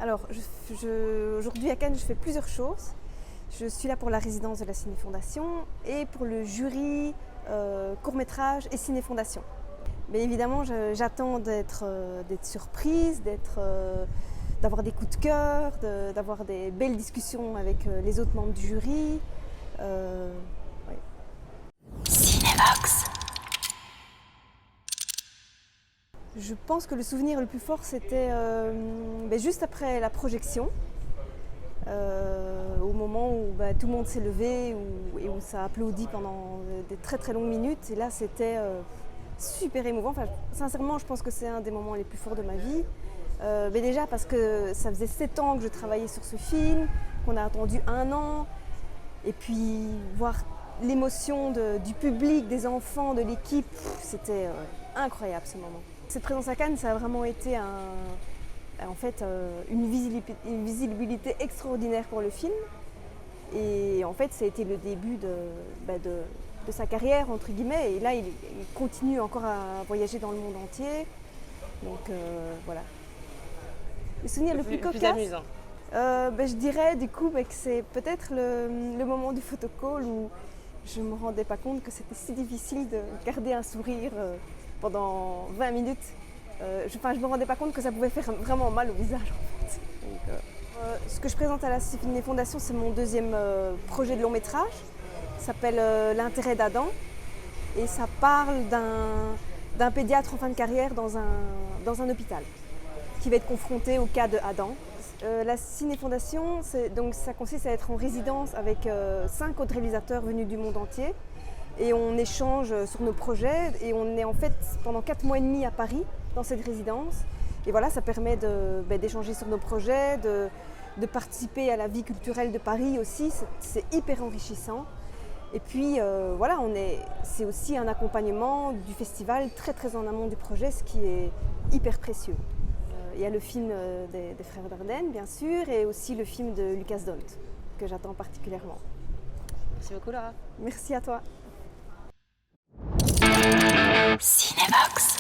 Alors, aujourd'hui à Cannes, je fais plusieurs choses. Je suis là pour la résidence de la Ciné Fondation et pour le jury court-métrage et Ciné Fondation. Mais évidemment, j'attends d'être surprise, d'avoir des coups de cœur, d'avoir des belles discussions avec les autres membres du jury. Ouais. Cinévox. Je pense que le souvenir le plus fort, c'était juste après la projection, au moment où tout le monde s'est levé et où ça applaudit pendant des très très longues minutes. Et là, c'était super émouvant. Enfin, sincèrement, je pense que c'est un des moments les plus forts de ma vie. Mais déjà parce que ça faisait 7 ans que je travaillais sur ce film, qu'on a attendu 1 an. Et puis voir l'émotion du public, des enfants, de l'équipe, c'était incroyable ce moment. Cette présence à Cannes, ça a vraiment été une visibilité extraordinaire pour le film. Et en fait, ça a été le début de sa carrière, entre guillemets. Et là, il continue encore à voyager dans le monde entier. Donc voilà. Le souvenir le plus cocasse, amusant. je dirais du coup que c'est peut-être le moment du photocall où je ne me rendais pas compte que c'était si difficile de garder un sourire pendant 20 minutes. Je ne me rendais pas compte que ça pouvait faire vraiment mal au visage en fait. Donc, ce que je présente à la Ciné Fondation, c'est mon deuxième projet de long métrage. Ça s'appelle L'intérêt d'Adam et ça parle d'un pédiatre en fin de carrière dans un hôpital qui va être confronté au cas de Adam. La Ciné Fondation, ça consiste à être en résidence avec 5 autres réalisateurs venus du monde entier. Et on échange sur nos projets et on est en fait pendant 4 mois et demi à Paris dans cette résidence. Et voilà, ça permet d'échanger sur nos projets, de participer à la vie culturelle de Paris aussi. C'est hyper enrichissant. Et puis voilà, c'est aussi un accompagnement du festival très très en amont du projet, ce qui est hyper précieux. Il y a le film des frères Dardenne, bien sûr, et aussi le film de Lucas Dont, que j'attends particulièrement. Merci beaucoup, Laura. Merci à toi. Cinévox.